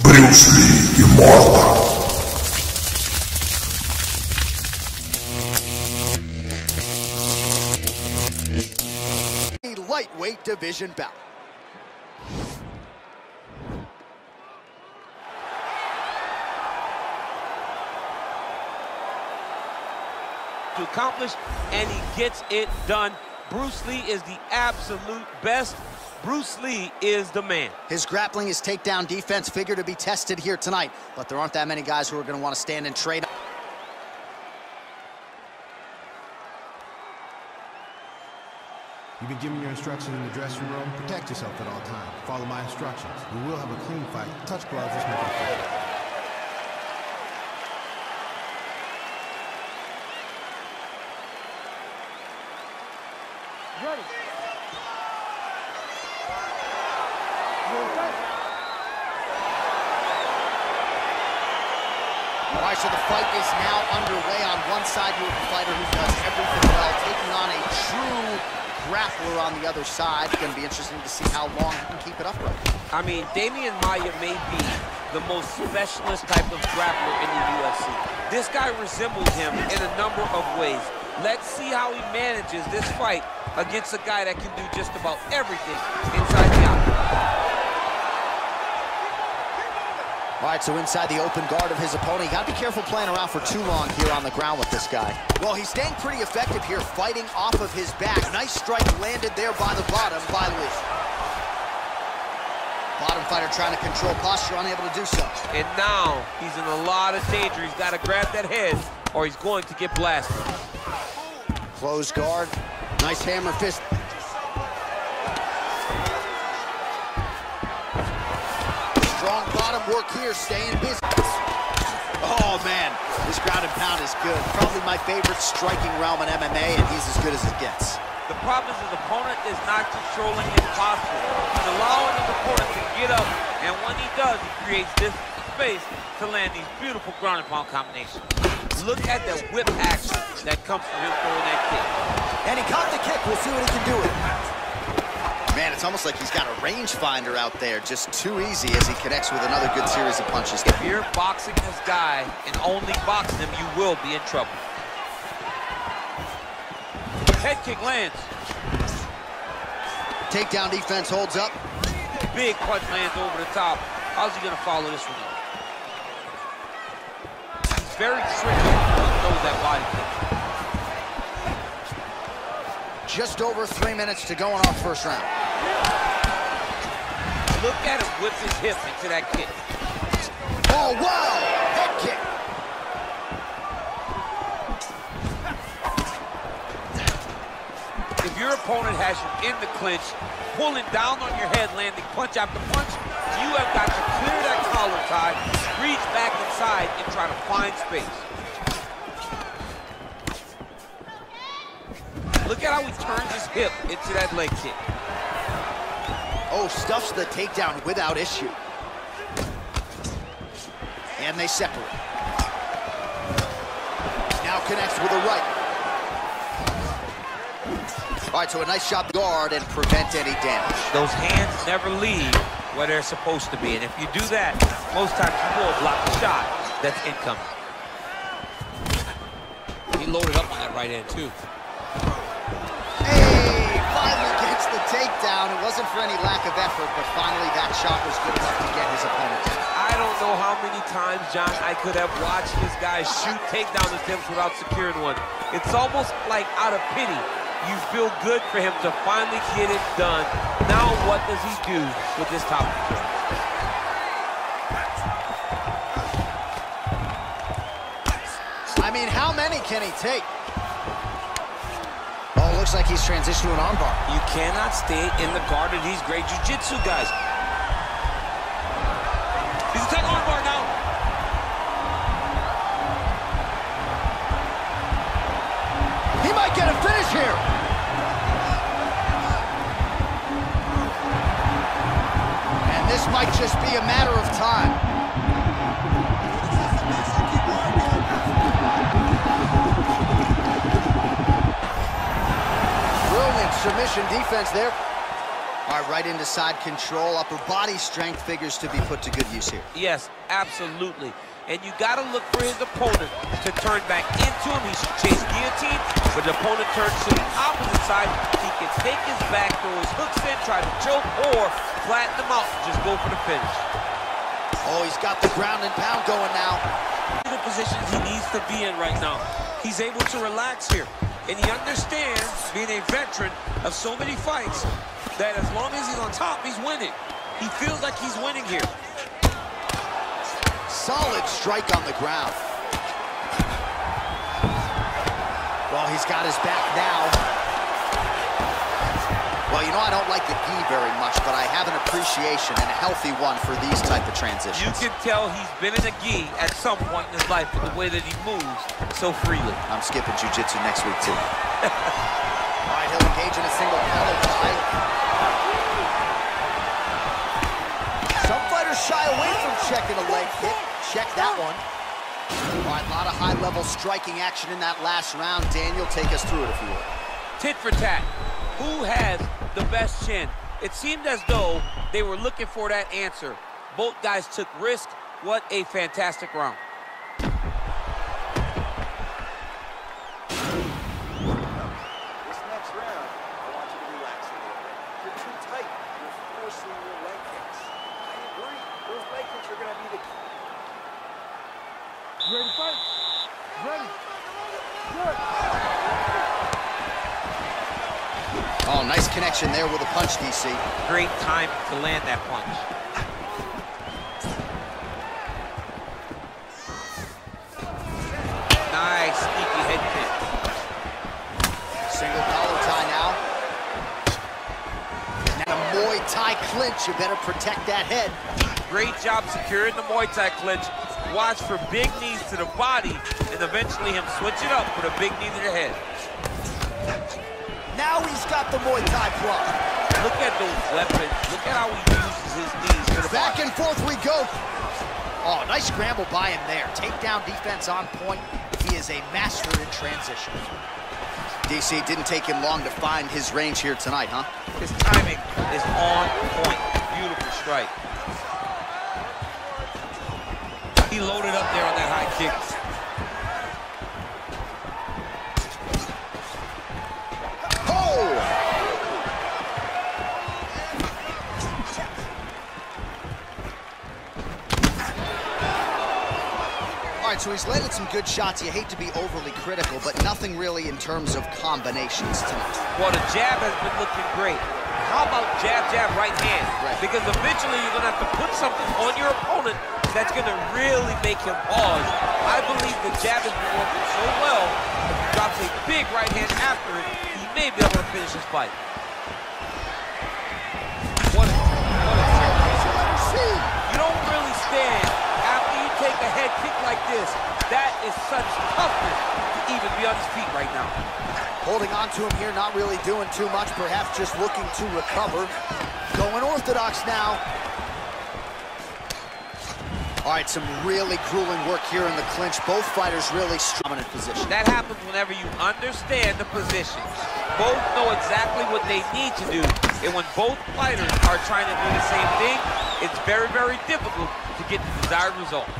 Брюс Ли immortal. Lightweight division bout. To accomplish, and he gets it done. Bruce Lee is the absolute best. Bruce Lee is the man. His grappling, his takedown defense figure to be tested here tonight, but there aren't that many guys who are going to want to stand and trade. You've been given your instructions in the dressing room. Protect yourself at all times. Follow my instructions. We will have a clean fight. Touch gloves. Let's make it fair. Ready. All right, so the fight is now underway. On one side, you have a fighter who does everything well, taking on a true grappler on the other side. It's going to be interesting to see how long he can keep it upright. I mean, Damian Maia may be the most specialist type of grappler in the UFC. This guy resembles him in a number of ways. Let's see how he manages this fight against a guy that can do just about everything inside the octagon. All right, so inside the open guard of his opponent, you got to be careful playing around for too long here on the ground with this guy. Well, he's staying pretty effective here, fighting off of his back. Nice strike landed there by the bottom by Lee. Bottom fighter trying to control posture, unable to do so. And now he's in a lot of danger. He's got to grab that head or he's going to get blasted. Closed guard, nice hammer fist. Strong bottom work here, staying busy. Oh man, this ground and pound is good. Probably my favorite striking realm in MMA, and he's as good as it gets. The problem is his opponent is not controlling his posture. He's allowing his opponent to get up, and when he does, he creates this space to land these beautiful ground and pound combinations. Look at the whip action that comes from him throwing that kick. And he caught the kick. We'll see what he can do with it. Man, it's almost like he's got a rangefinder out there. Just too easy as he connects with another good series of punches. If you're boxing this guy and only boxing him, you will be in trouble. Head kick lands. Takedown defense holds up. Big punch lands over the top. How's he gonna follow this one up? He's very tricky when he throws that body kick. Just over 3 minutes to go in our first round. Look at him whip his hip into that kick. Oh, wow! Head kick. If your opponent has you in the clinch, pulling down on your head, landing punch after punch, you have got to clear that collar tie, reach back inside, and try to find space. Look at how he turns his hip into that leg kick. Oh, stuffs the takedown without issue. And they separate. Now connects with a right. All right, so a nice shot guard and prevent any damage. Those hands never leave where they're supposed to be. And if you do that, most times you will block the shot that's incoming. He loaded up on that right hand, too. Hey, finally gets the takedown. It wasn't for any lack of effort, but finally that shot was good enough to get his opponent down. I don't know how many times, John, I could have watched this guy shoot takedown attempts without securing one. It's almost like out of pity. You feel good for him to finally get it done. Now what does he do with this top control? I mean, how many can he take? Oh, looks like he's transitioned to an armbar. You cannot stay in the guard of these great jiu-jitsu guys. He's a take armbar now. He might get a finish here. And this might just be a matter of time. Brilliant submission defense there. All All right, right into side control. Upper body strength figures to be put to good use here. Yes, absolutely. And you got to look for his opponent to turn back into him. He should chase guillotine, but the opponent turns to the opposite side. He can take his back, throw his hooks in, try to choke, or flatten him out and just go for the finish. Oh, he's got the ground and pound going now. The positions he needs to be in right now. He's able to relax here. And he understands, being a veteran of so many fights, that as long as he's on top, he's winning. He feels like he's winning here. Solid strike on the ground. Well, he's got his back now. Well, you know, I don't like the gi very much, but I have an appreciation, and a healthy one, for these type of transitions. You can tell he's been in a gi at some point in his life with the way that he moves so freely. I'm skipping jiu-jitsu next week, too. All right, he'll engage in a single collar tie. Some fighters shy away from checking a leg kick. Check that one. All right, a lot of high-level striking action in that last round. Daniel, take us through it, if you will. Tit for tat. Who has the best chin? It seemed as though they were looking for that answer. Both guys took risk. What a fantastic round. This next round, I want you to relax a little bit. You're too tight. You're forcing your leg kicks. I agree. Those leg kicks are going to be the key. Ready to fight? Ready. Good. Oh, nice connection there with a punch, DC. Great time to land that punch. Nice, sneaky head kick. Single collar tie now. Now a Muay Thai clinch. You better protect that head. Great job securing the Muay Thai clinch. Watch for big knees to the body, and eventually him switch it up with a big knee to the head. Now he's got the Muay Thai plug. Look at those weapons. Look at how he uses his knees to the Back body. and forth we go. Oh, nice scramble by him there. Takedown defense on point. He is a master in transition. DC, didn't take him long to find his range here tonight, huh? His timing is on point. Beautiful strike. He loaded up there on that high kick. All right, so he's landed some good shots. You hate to be overly critical, but nothing really in terms of combinations tonight. Well, the jab has been looking great. How about jab, jab, right hand? Right. Because eventually you're going to have to put something on your opponent that's going to really make him pause. I believe the jab has been working so well, if he drops a big right hand after it, he may be able to finish his fight. What a you don't really stand after you take a head kick like this. That is such toughness to even be on his feet right now. Holding on to him here, not really doing too much, perhaps just looking to recover. Going orthodox now. All right, some really grueling work here in the clinch. Both fighters really dominant position. That happens whenever you understand the position. Both know exactly what they need to do. And when both fighters are trying to do the same thing, it's very, very difficult to get the desired result.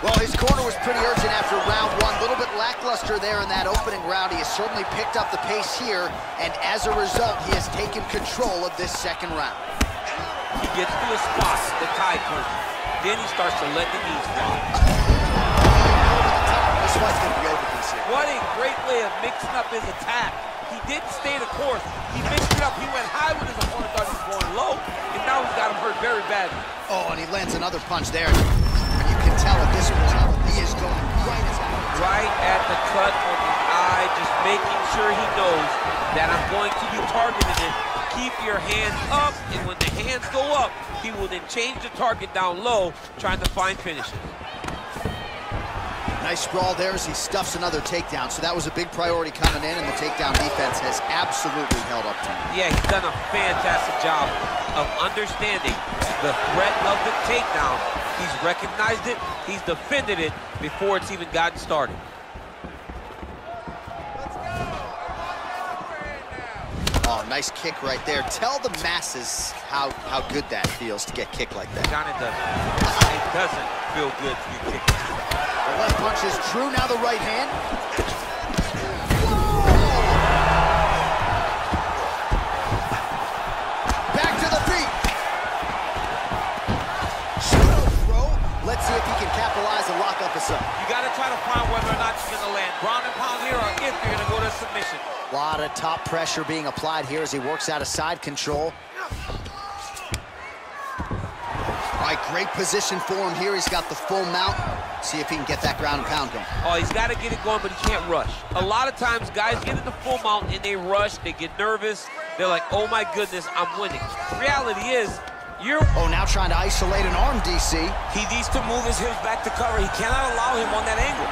Well, his corner was pretty urgent after round one. A little bit lackluster there in that opening round. He has certainly picked up the pace here, and as a result, he has taken control of this second round. He gets to his spot, the tie punch. Then he starts to let the knees fly. This fight's going to be over this year. What a great way of mixing up his attack. He didn't stay the course. He mixed it up. He went high when his opponent thought he was going low, and now he's got him hurt very badly. Oh, and he lands another punch there. And you can tell at this point, he is going right as out. Right at the cut of the eye, just making sure he knows that I'm going to be targeting it. Keep your hands up, and when the hands go up, he will then change the target down low, trying to find finishes. Nice sprawl there as he stuffs another takedown. So that was a big priority coming in, and the takedown defense has absolutely held up to him. Yeah, he's done a fantastic job of understanding the threat of the takedown. He's recognized it, he's defended it before it's even gotten started. Oh, nice kick right there. Tell the masses how good that feels to get kicked like that. Kind of does. It doesn't feel good to get kicked. The left punch is true, now the right hand. Back to the feet. Shadow throw. Let's see if he can capitalize and lock up a sub. You got to try to find whether or not you're going to land ground and pound here or if you're going to go to submission. A lot of top pressure being applied here as he works out of side control. All right, great position for him here. He's got the full mount. See if he can get that ground and pound going. Oh, he's got to get it going, but he can't rush. A lot of times, guys get in the full mount and they rush, they get nervous. They're like, oh my goodness, I'm winning. Reality is, Oh, now trying to isolate an arm, DC. He needs to move his hips back to cover. He cannot allow him on that angle.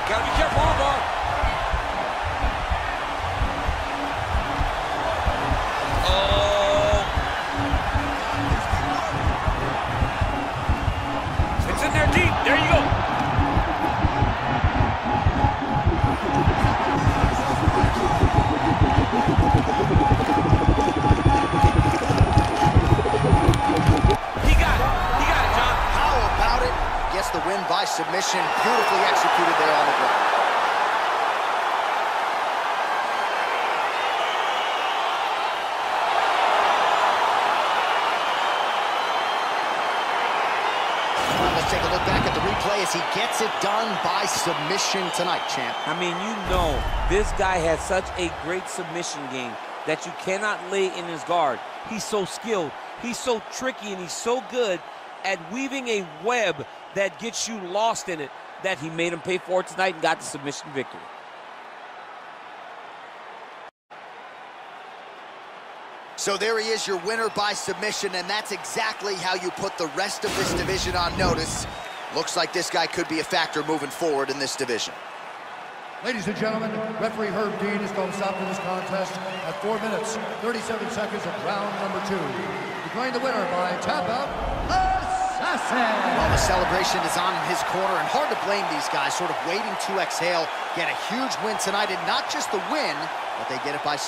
Gotta be careful, ball. It's in there deep. There you go. He got it, John. How about it? Gets the win by submission. Beautifully executed there on the ground. Let's take a look back at the replay as he gets it done by submission tonight, champ. I mean, you know, this guy has such a great submission game that you cannot lay in his guard. He's so skilled, he's so tricky, and he's so good at weaving a web that gets you lost in it that he made him pay for it tonight and got the submission victory. So there he is, your winner by submission, and that's exactly how you put the rest of this division on notice. Looks like this guy could be a factor moving forward in this division. Ladies and gentlemen, referee Herb Dean has called a stop to this contest at 4 minutes, 37 seconds of round number 2. Declaring the winner by tap out, Assassin! Well, the celebration is on in his corner, and hard to blame these guys, sort of waiting to exhale, get a huge win tonight, and not just the win, but they get it by